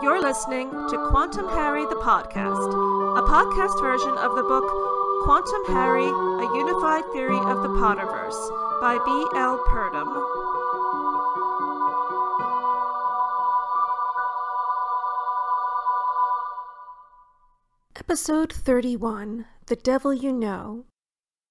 You're listening to Quantum Harry the Podcast, a podcast version of the book Quantum Harry, A Unified Theory of the Potterverse by B.L. Purdom. Episode 31, The Devil You Know.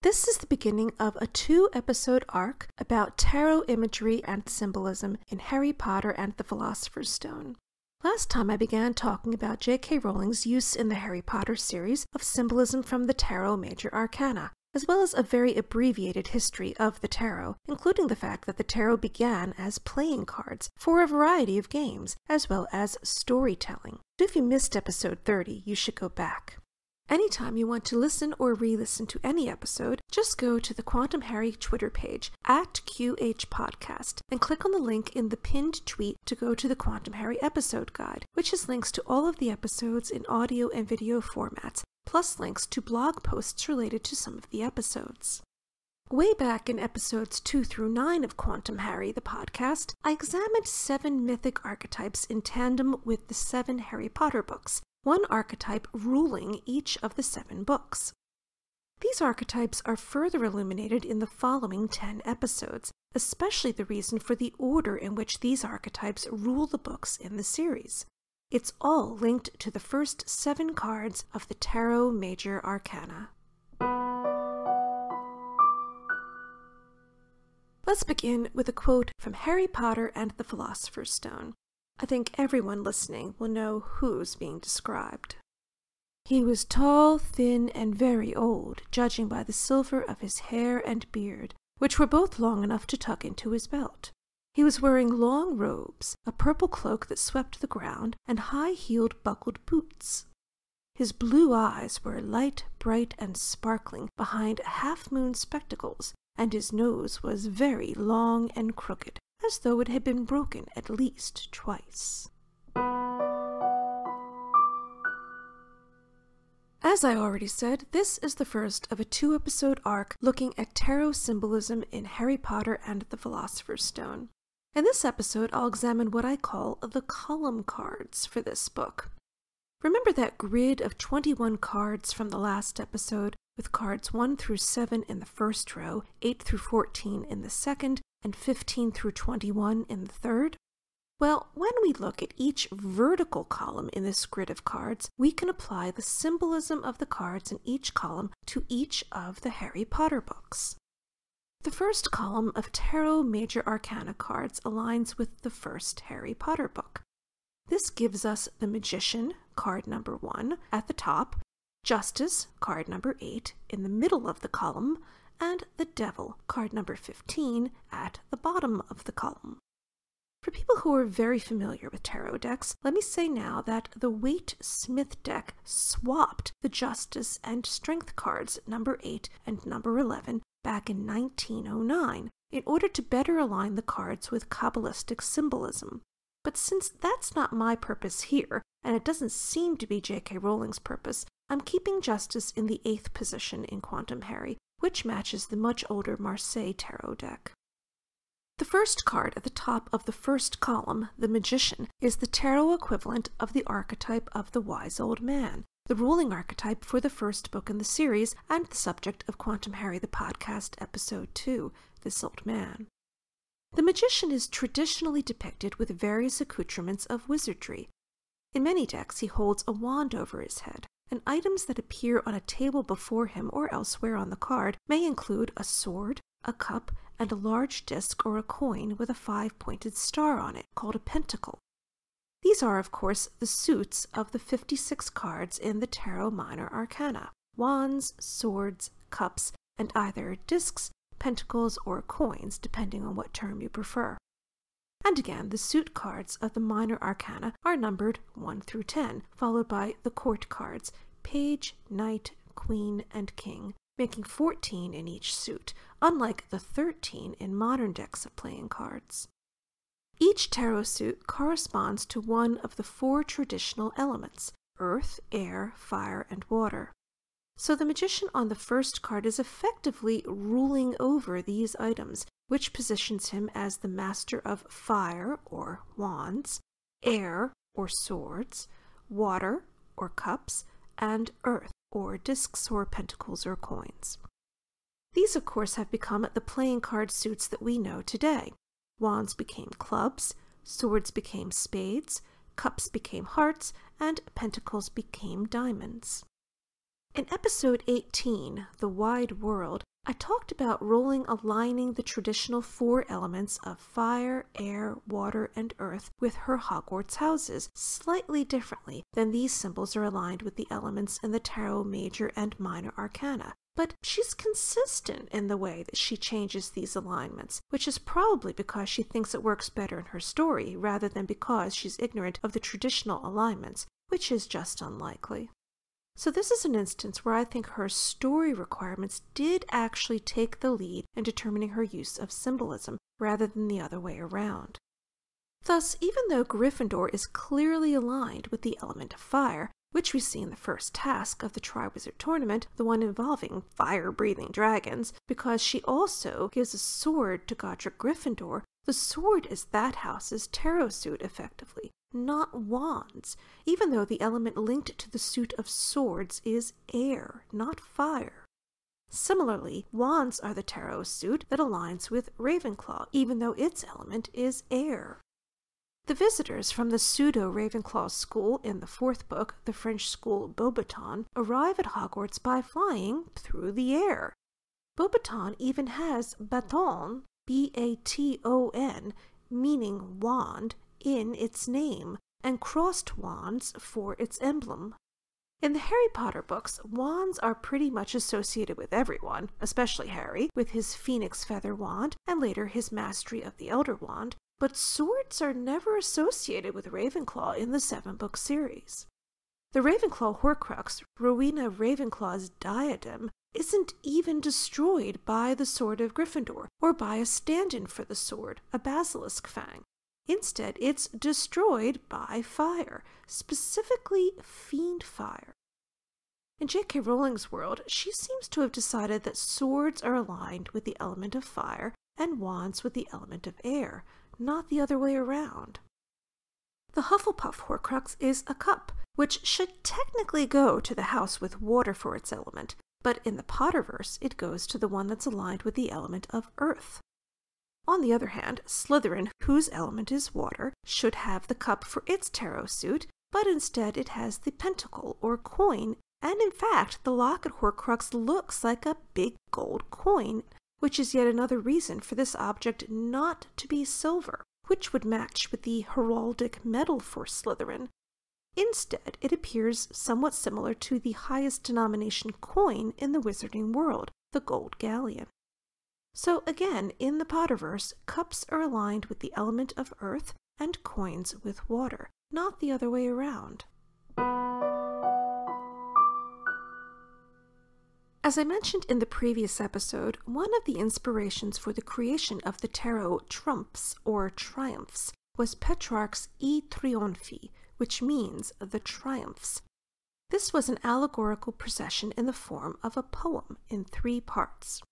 This is the beginning of a 2-episode arc about tarot imagery and symbolism in Harry Potter and the Philosopher's Stone. Last time I began talking about J.K. Rowling's use in the Harry Potter series of symbolism from the Tarot Major Arcana, as well as a very abbreviated history of the tarot, including the fact that the tarot began as playing cards for a variety of games, as well as storytelling. So if you missed episode 30, you should go back. Anytime you want to listen or re-listen to any episode, just go to the Quantum Harry Twitter page @QHPodcast and click on the link in the pinned tweet to go to the Quantum Harry episode guide, which has links to all of the episodes in audio and video formats, plus links to blog posts related to some of the episodes. Way back in episodes 2 through 9 of Quantum Harry the Podcast, I examined 7 mythic archetypes in tandem with the 7 Harry Potter books, one archetype ruling each of the 7 books. These archetypes are further illuminated in the following 10 episodes, especially the reason for the order in which these archetypes rule the books in the series. It's all linked to the first 7 cards of the Tarot Major Arcana. Let's begin with a quote from Harry Potter and the Philosopher's Stone. I think everyone listening will know who's being described. He was tall, thin, and very old, judging by the silver of his hair and beard, which were both long enough to tuck into his belt. He was wearing long robes, a purple cloak that swept the ground, and high-heeled buckled boots. His blue eyes were light, bright, and sparkling behind half-moon spectacles, and his nose was very long and crooked, as though it had been broken at least twice. As I already said, this is the first of a 2-episode arc looking at tarot symbolism in Harry Potter and the Philosopher's Stone. In this episode, I'll examine what I call the column cards for this book. Remember that grid of 21 cards from the last episode, with cards 1 through 7 in the first row, 8 through 14 in the second, and 15 through 21 in the third? Well, when we look at each vertical column in this grid of cards, we can apply the symbolism of the cards in each column to each of the Harry Potter books. The first column of Tarot Major Arcana cards aligns with the first Harry Potter book. This gives us the Magician, card number 1, at the top, Justice, card number 8, in the middle of the column, and the Devil, card number 15, at the bottom of the column. For people who are very familiar with tarot decks, let me say now that the Waite-Smith deck swapped the Justice and Strength cards number 8 and number 11 back in 1909 in order to better align the cards with Kabbalistic symbolism. But since that's not my purpose here, and it doesn't seem to be J.K. Rowling's purpose, I'm keeping Justice in the 8th position in Quantum Harry, which matches the much older Marseille tarot deck. The first card at the top of the first column, the Magician, is the tarot equivalent of the archetype of the Wise Old Man, the ruling archetype for the first book in the series and the subject of Quantum Harry the Podcast Episode 2, This Old Man. The Magician is traditionally depicted with various accoutrements of wizardry. In many decks, he holds a wand over his head, and items that appear on a table before him or elsewhere on the card may include a sword, a cup, and a large disc or a coin with a 5-pointed star on it, called a pentacle. These are, of course, the suits of the 56 cards in the Tarot Minor Arcana: wands, swords, cups, and either discs, pentacles, or coins, depending on what term you prefer. And again, the suit cards of the Minor Arcana are numbered 1 through 10, followed by the court cards, Page, Knight, Queen, and King, making 14 in each suit, unlike the 13 in modern decks of playing cards. Each tarot suit corresponds to one of the 4 traditional elements: earth, air, fire, and water. So the Magician on the first card is effectively ruling over these items, which positions him as the master of fire, or wands, air, or swords, water, or cups, and earth, or discs, or pentacles, or coins. These, of course, have become the playing card suits that we know today. Wands became clubs, swords became spades, cups became hearts, and pentacles became diamonds. In episode 18, The Wide World, I talked about Rowling aligning the traditional 4 elements of fire, air, water, and earth with her Hogwarts houses slightly differently than these symbols are aligned with the elements in the Tarot Major and Minor Arcana. But she's consistent in the way that she changes these alignments, which is probably because she thinks it works better in her story rather than because she's ignorant of the traditional alignments, which is just unlikely. So this is an instance where I think her story requirements did actually take the lead in determining her use of symbolism, rather than the other way around. Thus, even though Gryffindor is clearly aligned with the element of fire, which we see in the first task of the Triwizard Tournament, the one involving fire-breathing dragons, because she also gives a sword to Godric Gryffindor, the sword is that house's tarot suit effectively, not wands, even though the element linked to the suit of swords is air, not fire. Similarly, wands are the tarot suit that aligns with Ravenclaw, even though its element is air. The visitors from the pseudo-Ravenclaw school in the 4th book, the French school Beauxbaton, arrive at Hogwarts by flying through the air. Beauxbaton even has baton, B-A-T-O-N, meaning wand, in its name, and crossed wands for its emblem. In the Harry Potter books, wands are pretty much associated with everyone, especially Harry, with his phoenix feather wand, and later his mastery of the Elder Wand, but swords are never associated with Ravenclaw in the 7-book series. The Ravenclaw Horcrux, Rowena Ravenclaw's diadem, isn't even destroyed by the Sword of Gryffindor, or by a stand-in for the sword, a basilisk fang. Instead, it's destroyed by fire, specifically fiend fire. In J.K. Rowling's world, she seems to have decided that swords are aligned with the element of fire and wands with the element of air, not the other way around. The Hufflepuff Horcrux is a cup, which should technically go to the house with water for its element, but in the Potterverse it goes to the one that's aligned with the element of earth. On the other hand, Slytherin, whose element is water, should have the cup for its tarot suit, but instead it has the pentacle or coin, and in fact the locket Horcrux looks like a big gold coin, which is yet another reason for this object not to be silver, which would match with the heraldic medal for Slytherin. Instead, it appears somewhat similar to the highest denomination coin in the wizarding world, the gold galleon. So again, in the Potterverse, cups are aligned with the element of earth and coins with water, not the other way around. As I mentioned in the previous episode, one of the inspirations for the creation of the tarot trumps, or triumphs, was Petrarch's I Trionfi, which means the triumphs. This was an allegorical procession in the form of a poem in 3 parts.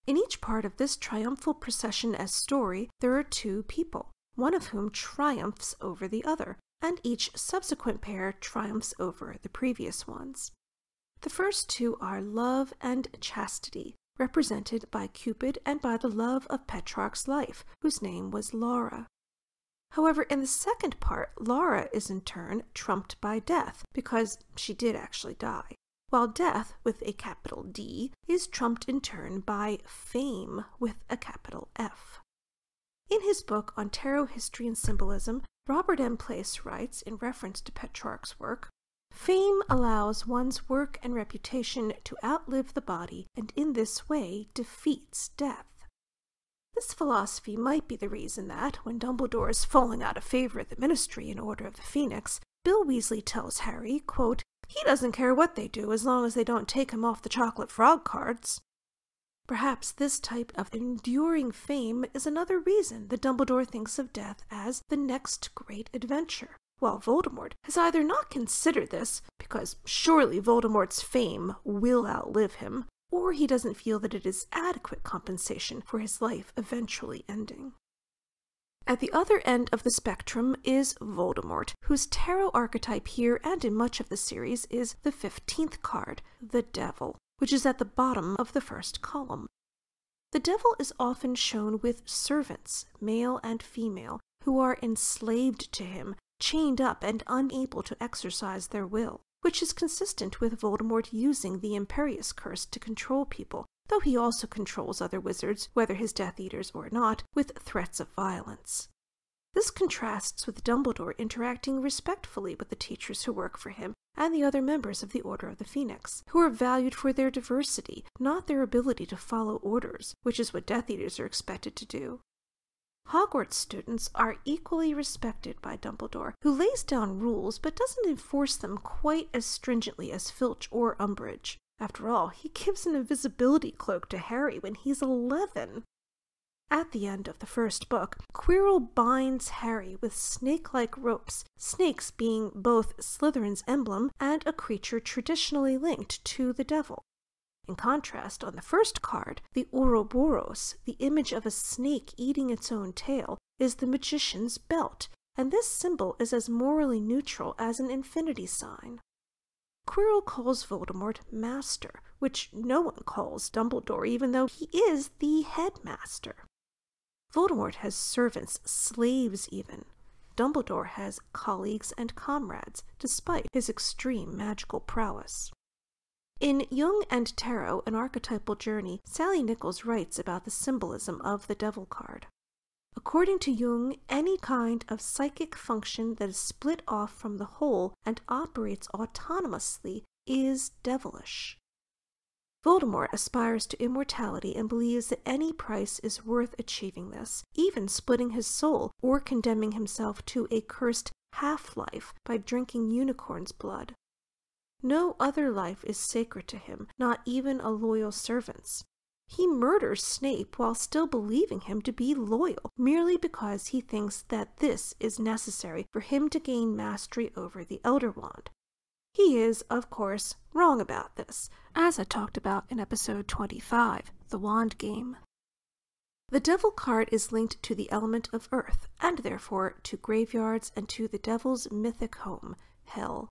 In each part of this triumphal procession as story, there are 2 people, one of whom triumphs over the other, and each subsequent pair triumphs over the previous ones. The first 2 are love and chastity, represented by Cupid and by the love of Petrarch's life, whose name was Laura. However, in the second part, Laura is in turn trumped by death, because she did actually die, while death, with a capital D, is trumped in turn by fame, with a capital F. In his book on tarot history and symbolism, Robert M. Place writes, in reference to Petrarch's work, "Fame allows one's work and reputation to outlive the body, and in this way defeats death." This philosophy might be the reason that, when Dumbledore is falling out of favor at the Ministry in Order of the Phoenix, Bill Weasley tells Harry, quote, "He doesn't care what they do as long as they don't take him off the chocolate frog cards." Perhaps this type of enduring fame is another reason that Dumbledore thinks of death as the next great adventure, while Voldemort has either not considered this, because surely Voldemort's fame will outlive him, or he doesn't feel that it is adequate compensation for his life eventually ending. At the other end of the spectrum is Voldemort, whose tarot archetype here and in much of the series is the 15th card, the Devil, which is at the bottom of the first column. The Devil is often shown with servants, male and female, who are enslaved to him, chained up and unable to exercise their will, which is consistent with Voldemort using the Imperius Curse to control people, though he also controls other wizards, whether his Death Eaters or not, with threats of violence. This contrasts with Dumbledore interacting respectfully with the teachers who work for him and the other members of the Order of the Phoenix, who are valued for their diversity, not their ability to follow orders, which is what Death Eaters are expected to do. Hogwarts students are equally respected by Dumbledore, who lays down rules but doesn't enforce them quite as stringently as Filch or Umbridge. After all, he gives an invisibility cloak to Harry when he's 11. At the end of the first book, Quirrell binds Harry with snake-like ropes, snakes being both Slytherin's emblem and a creature traditionally linked to the devil. In contrast, on the first card, the Ouroboros, the image of a snake eating its own tail, is the magician's belt, and this symbol is as morally neutral as an infinity sign. Quirrell calls Voldemort Master, which no one calls Dumbledore, even though he is the headmaster. Voldemort has servants, slaves even. Dumbledore has colleagues and comrades, despite his extreme magical prowess. In Jung and Tarot, An Archetypal Journey, Sally Nichols writes about the symbolism of the Devil card. According to Jung, any kind of psychic function that is split off from the whole and operates autonomously is devilish. Voldemort aspires to immortality and believes that any price is worth achieving this, even splitting his soul or condemning himself to a cursed half-life by drinking unicorn's blood. No other life is sacred to him, not even a loyal servant's. He murders Snape while still believing him to be loyal, merely because he thinks that this is necessary for him to gain mastery over the Elder Wand. He is, of course, wrong about this, as I talked about in episode 25, The Wand Game. The Devil card is linked to the element of earth, and therefore to graveyards and to the devil's mythic home, Hell.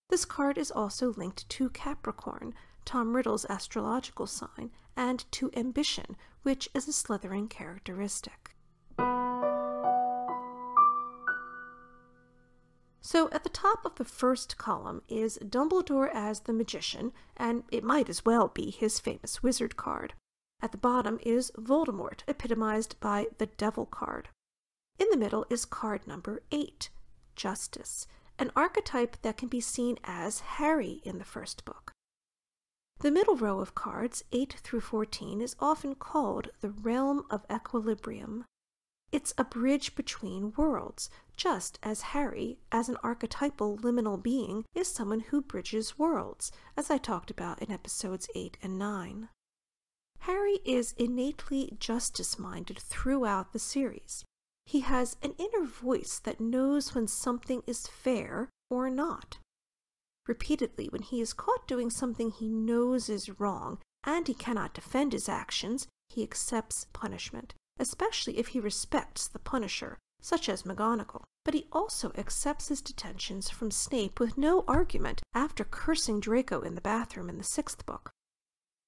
This card is also linked to Capricorn, Tom Riddle's astrological sign, and to ambition, which is a Slytherin characteristic. So at the top of the first column is Dumbledore as the magician, and it might as well be his famous wizard card. At the bottom is Voldemort, epitomized by the Devil card. In the middle is card number 8, Justice, an archetype that can be seen as Harry in the first book. The middle row of cards, 8 through 14, is often called the Realm of Equilibrium. It's a bridge between worlds, just as Harry, as an archetypal liminal being, is someone who bridges worlds, as I talked about in episodes 8 and 9. Harry is innately justice-minded throughout the series. He has an inner voice that knows when something is fair or not. Repeatedly, when he is caught doing something he knows is wrong, and he cannot defend his actions, he accepts punishment, especially if he respects the punisher, such as McGonagall. But he also accepts his detentions from Snape with no argument after cursing Draco in the bathroom in the 6th book.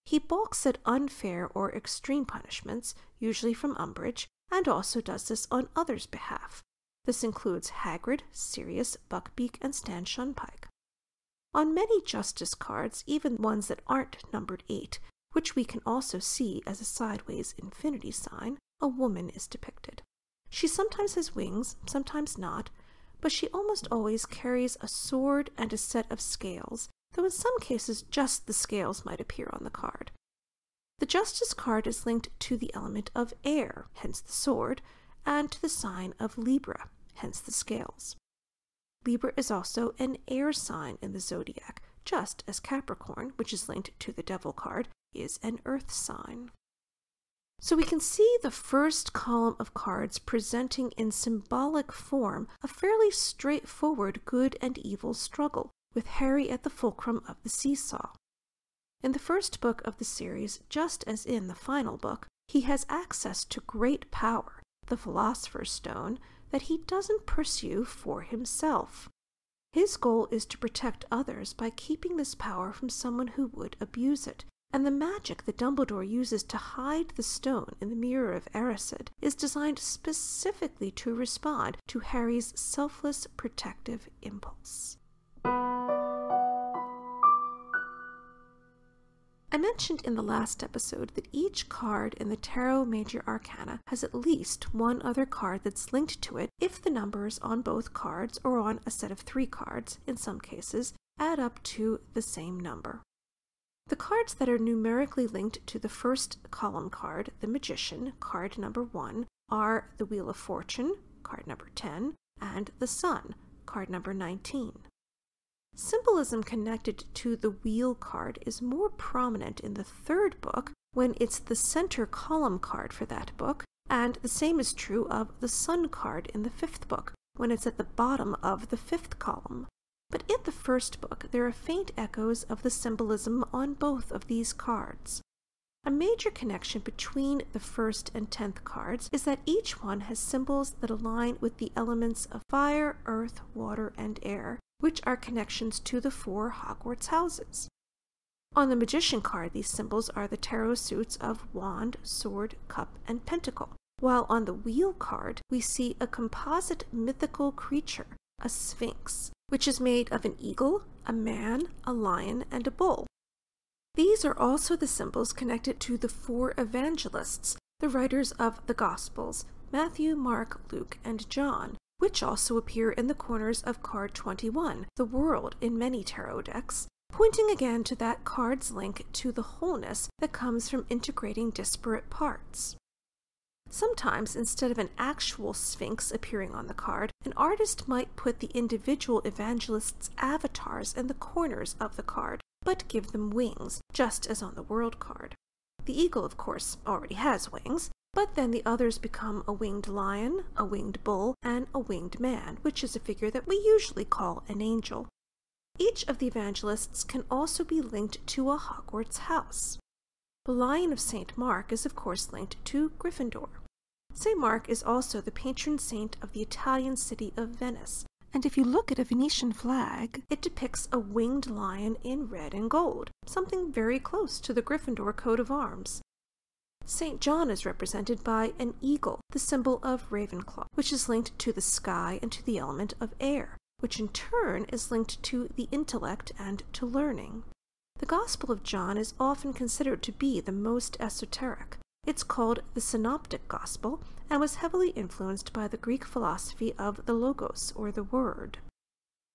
He balks at unfair or extreme punishments, usually from Umbridge, and also does this on others' behalf. This includes Hagrid, Sirius, Buckbeak, and Stan Shunpike. On many Justice cards, even ones that aren't numbered 8, which we can also see as a sideways infinity sign, a woman is depicted. She sometimes has wings, sometimes not, but she almost always carries a sword and a set of scales, though in some cases just the scales might appear on the card. The Justice card is linked to the element of air, hence the sword, and to the sign of Libra, hence the scales. Libra is also an air sign in the zodiac, just as Capricorn, which is linked to the Devil card, is an earth sign. So we can see the first column of cards presenting in symbolic form a fairly straightforward good and evil struggle, with Harry at the fulcrum of the seesaw. In the first book of the series, just as in the final book, he has access to great power, the Philosopher's Stone, that he doesn't pursue for himself. His goal is to protect others by keeping this power from someone who would abuse it, and the magic that Dumbledore uses to hide the stone in the Mirror of Erised is designed specifically to respond to Harry's selfless protective impulse. I mentioned in the last episode that each card in the Tarot Major Arcana has at least one other card that's linked to it if the numbers on both cards, or on a set of 3 cards in some cases, add up to the same number. The cards that are numerically linked to the first column card, the Magician, card number 1, are the Wheel of Fortune, card number 10, and the Sun, card number 19. Symbolism connected to the Wheel card is more prominent in the 3rd book, when it's the center column card for that book, and the same is true of the Sun card in the 5th book, when it's at the bottom of the 5th column. But in the 1st book, there are faint echoes of the symbolism on both of these cards. A major connection between the 1st and 10th cards is that each one has symbols that align with the elements of fire, earth, water, and air, which are connections to the 4 Hogwarts houses. On the Magician card, these symbols are the tarot suits of Wand, Sword, Cup, and Pentacle, while on the Wheel card, we see a composite mythical creature, a Sphinx, which is made of an eagle, a man, a lion, and a bull. These are also the symbols connected to the 4 evangelists, the writers of the Gospels, Matthew, Mark, Luke, and John, which also appear in the corners of card 21, the world in many tarot decks, pointing again to that card's link to the wholeness that comes from integrating disparate parts. Sometimes, instead of an actual Sphinx appearing on the card, an artist might put the individual evangelists' avatars in the corners of the card, but give them wings, just as on the world card. The eagle, of course, already has wings, but then the others become a winged lion, a winged bull, and a winged man, which is a figure that we usually call an angel. Each of the evangelists can also be linked to a Hogwarts house. The Lion of St. Mark is of course linked to Gryffindor. St. Mark is also the patron saint of the Italian city of Venice, and if you look at a Venetian flag, it depicts a winged lion in red and gold, something very close to the Gryffindor coat of arms. St. John is represented by an eagle, the symbol of Ravenclaw, which is linked to the sky and to the element of air, which in turn is linked to the intellect and to learning. The Gospel of John is often considered to be the most esoteric. It's called the Synoptic Gospel and was heavily influenced by the Greek philosophy of the Logos, or the Word.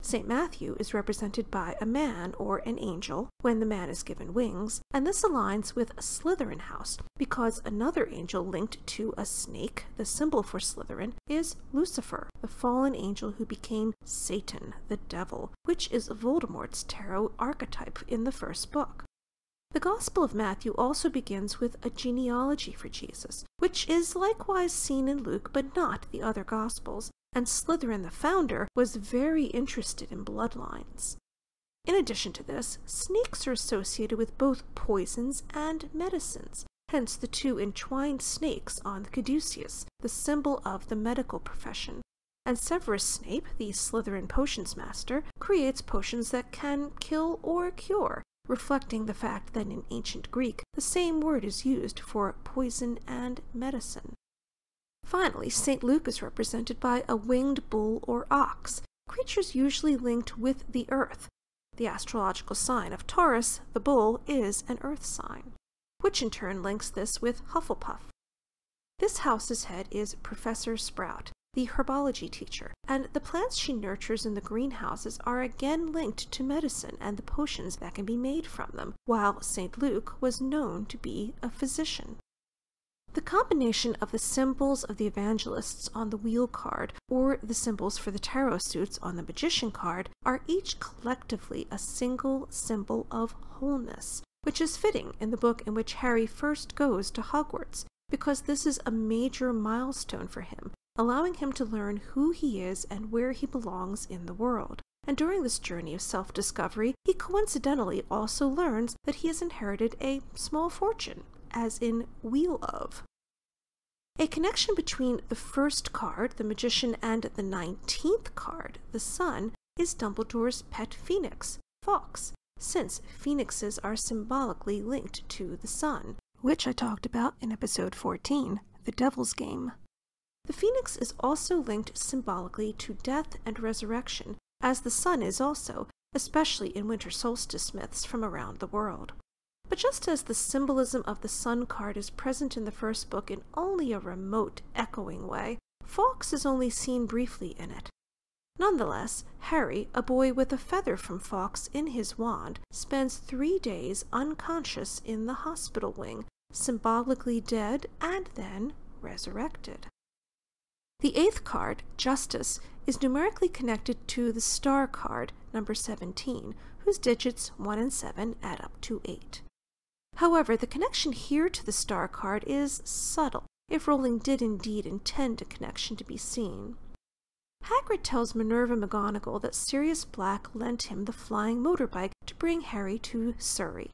St. Matthew is represented by a man or an angel when the man is given wings, and this aligns with a Slytherin house because another angel linked to a snake, the symbol for Slytherin, is Lucifer, the fallen angel who became Satan, the devil, which is Voldemort's tarot archetype in the 1st book. The Gospel of Matthew also begins with a genealogy for Jesus, which is likewise seen in Luke but not the other Gospels, and Slytherin the founder was very interested in bloodlines. In addition to this, snakes are associated with both poisons and medicines, hence the 2 entwined snakes on the caduceus, the symbol of the medical profession. And Severus Snape, the Slytherin potions master, creates potions that can kill or cure, reflecting the fact that in ancient Greek, the same word is used for poison and medicine. Finally, St. Luke is represented by a winged bull or ox, creatures usually linked with the earth. The astrological sign of Taurus, the bull, is an earth sign, which in turn links this with Hufflepuff. This house's head is Professor Sprout, the herbology teacher, and the plants she nurtures in the greenhouses are again linked to medicine and the potions that can be made from them, while St. Luke was known to be a physician. The combination of the symbols of the evangelists on the wheel card or the symbols for the tarot suits on the magician card are each collectively a single symbol of wholeness, which is fitting in the book in which Harry first goes to Hogwarts, because this is a major milestone for him, allowing him to learn who he is and where he belongs in the world. and during this journey of self-discovery, he coincidentally also learns that he has inherited a small fortune, as in Wheel of. A connection between the first card, the Magician, and the 19th card, the Sun, is Dumbledore's pet phoenix, Fawkes, since phoenixes are symbolically linked to the sun, which I talked about in episode 14, The Devil's Game. The phoenix is also linked symbolically to death and resurrection, as the sun is also, especially in winter solstice myths from around the world. But just as the symbolism of the sun card is present in the first book in only a remote, echoing way, Fawkes is only seen briefly in it. Nonetheless, Harry, a boy with a feather from Fawkes in his wand, spends 3 days unconscious in the hospital wing, symbolically dead and then resurrected. The 8th card, Justice, is numerically connected to the star card, number 17, whose digits 1 and 7 add up to 8. However, the connection here to the star card is subtle, if Rowling did indeed intend a connection to be seen. Hagrid tells Minerva McGonagall that Sirius Black lent him the flying motorbike to bring Harry to Surrey.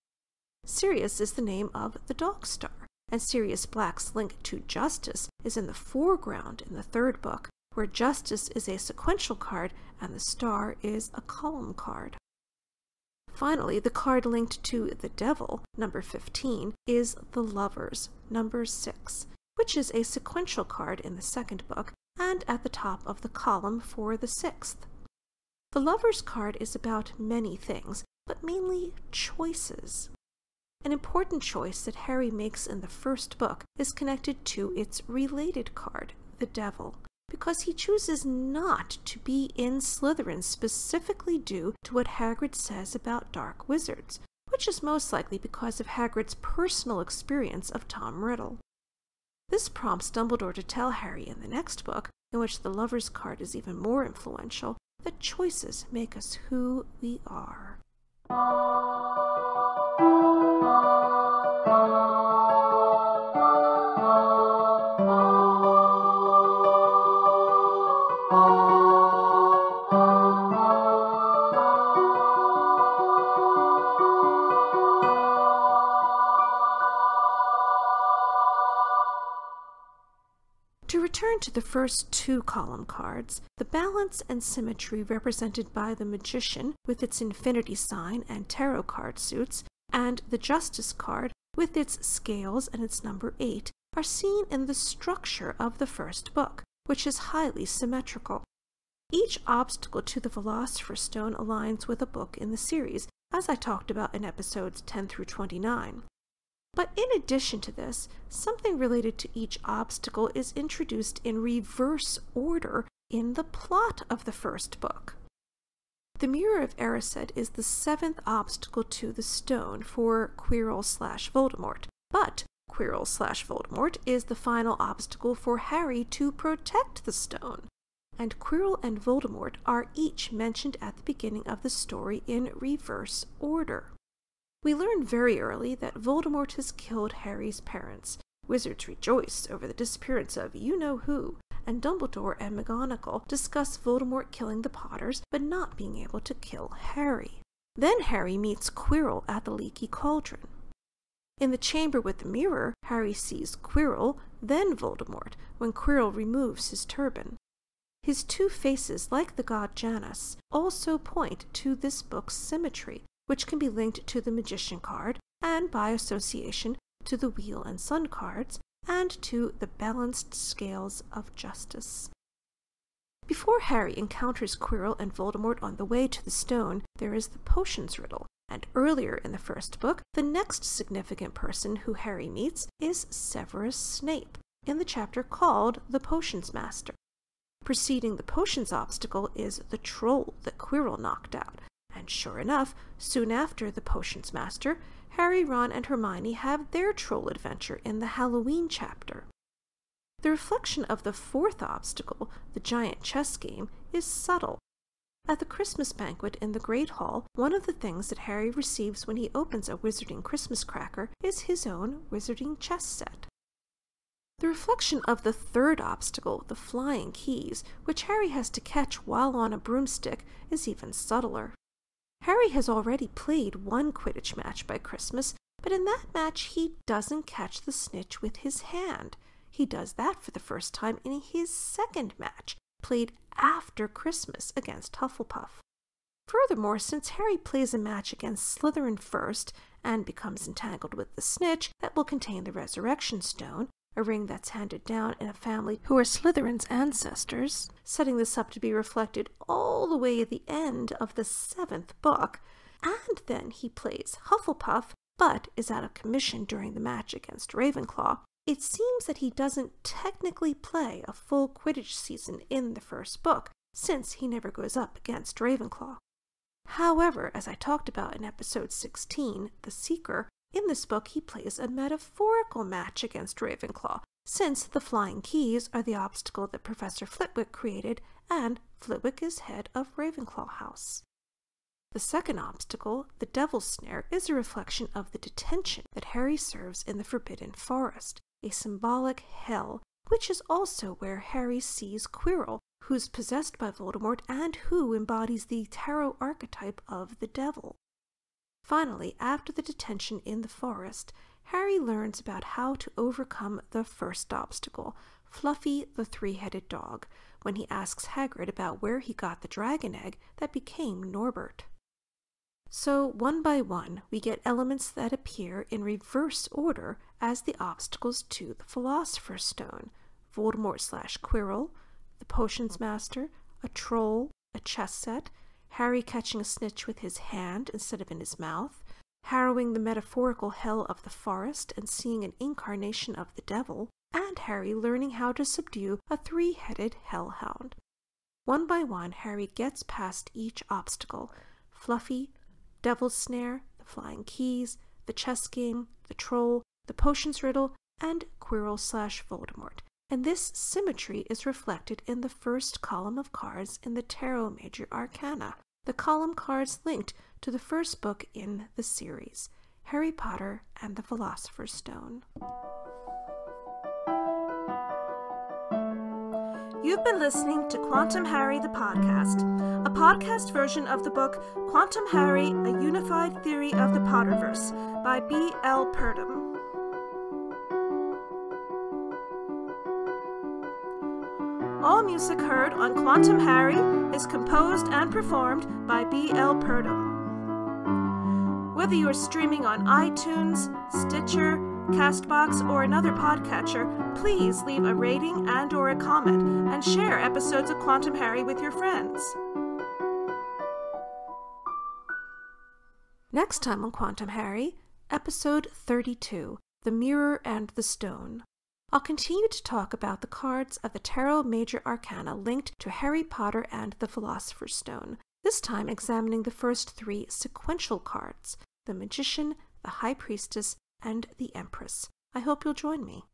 Sirius is the name of the Dog Star, and Sirius Black's link to Justice is in the foreground in the 3rd book, where Justice is a sequential card and the star is a column card. Finally, the card linked to the Devil, number 15, is the Lovers, number 6, which is a sequential card in the 2nd book and at the top of the column for the 6th. The Lovers card is about many things, but mainly choices. An important choice that Harry makes in the 1st book is connected to its related card, the Devil, because he chooses not to be in Slytherin specifically due to what Hagrid says about dark wizards, which is most likely because of Hagrid's personal experience of Tom Riddle. This prompts Dumbledore to tell Harry in the next book, in which the Lover's card is even more influential, that choices make us who we are. To return to the first 2 column cards, the balance and symmetry represented by the Magician with its infinity sign and tarot card suits, and the Justice card with its scales and its number 8 are seen in the structure of the first book, which is highly symmetrical. Each obstacle to the Philosopher's Stone aligns with a book in the series, as I talked about in episodes 10 through 29. But in addition to this, something related to each obstacle is introduced in reverse order in the plot of the first book. The Mirror of Erised is the 7th obstacle to the stone for Quirrell/Voldemort, but Quirrell/Voldemort is the final obstacle for Harry to protect the stone, and Quirrell and Voldemort are each mentioned at the beginning of the story in reverse order. We learn very early that Voldemort has killed Harry's parents. Wizards rejoice over the disappearance of you-know-who, and Dumbledore and McGonagall discuss Voldemort killing the Potters but not being able to kill Harry. Then Harry meets Quirrell at the Leaky Cauldron. In the chamber with the mirror, Harry sees Quirrell, then Voldemort, when Quirrell removes his turban. His 2 faces, like the god Janus, also point to this book's symmetry, which can be linked to the Magician card, and by association to the Wheel and Sun cards, and to the balanced scales of justice. Before Harry encounters Quirrell and Voldemort on the way to the stone, there is the potions riddle, and earlier in the first book, the next significant person who Harry meets is Severus Snape, in the chapter called The Potions Master. Preceding the potions obstacle is the troll that Quirrell knocked out, and sure enough, soon after the Potions Master, Harry, Ron, and Hermione have their troll adventure in the Halloween chapter. The reflection of the 4th obstacle, the giant chess game, is subtle. At the Christmas banquet in the Great Hall, one of the things that Harry receives when he opens a wizarding Christmas cracker is his own wizarding chess set. The reflection of the third obstacle, the flying keys, which Harry has to catch while on a broomstick, is even subtler. Harry has already played one Quidditch match by Christmas, but in that match he doesn't catch the snitch with his hand. He does that for the first time in his second match, played after Christmas against Hufflepuff. Furthermore, since Harry plays a match against Slytherin first and becomes entangled with the snitch that will contain the Resurrection Stone, a ring that's handed down in a family who are Slytherin's ancestors, setting this up to be reflected all the way at the end of the 7th book, and then he plays Hufflepuff, but is out of commission during the match against Ravenclaw, it seems that he doesn't technically play a full Quidditch season in the first book, since he never goes up against Ravenclaw. However, as I talked about in episode 16, The Seeker, in this book he plays a metaphorical match against Ravenclaw, since the flying keys are the obstacle that Professor Flitwick created, and Flitwick is head of Ravenclaw House. The second obstacle, the Devil's Snare, is a reflection of the detention that Harry serves in the Forbidden Forest, a symbolic hell, which is also where Harry sees Quirrell, who's possessed by Voldemort and who embodies the tarot archetype of the devil. Finally, after the detention in the forest, Harry learns about how to overcome the first obstacle, Fluffy the three-headed dog, when he asks Hagrid about where he got the dragon egg that became Norbert. So, one by one, we get elements that appear in reverse order as the obstacles to the Philosopher's Stone: Voldemort/Quirrell, the Potions Master, a troll, a chess set, Harry catching a snitch with his hand instead of in his mouth, harrowing the metaphorical hell of the forest and seeing an incarnation of the devil, and Harry learning how to subdue a three-headed hellhound. One by one, Harry gets past each obstacle: Fluffy, Devil's Snare, the flying keys, the chess game, the troll, the potions riddle, and Quirrell/Voldemort. And this symmetry is reflected in the first column of cards in the Tarot Major Arcana, the column cards linked to the first book in the series, Harry Potter and the Philosopher's Stone. You've been listening to Quantum Harry the Podcast, a podcast version of the book Quantum Harry, A Unified Theory of the Potterverse by B.L. Purdom. All music heard on Quantum Harry is composed and performed by B.L. Purdom. Whether you are streaming on iTunes, Stitcher, CastBox, or another podcatcher, please leave a rating and/or a comment and share episodes of Quantum Harry with your friends. Next time on Quantum Harry, episode 32, The Mirror and the Stone. I'll continue to talk about the cards of the Tarot Major Arcana linked to Harry Potter and the Philosopher's Stone, this time examining the first 3 sequential cards: the Magician, the High Priestess, and the Empress. I hope you'll join me.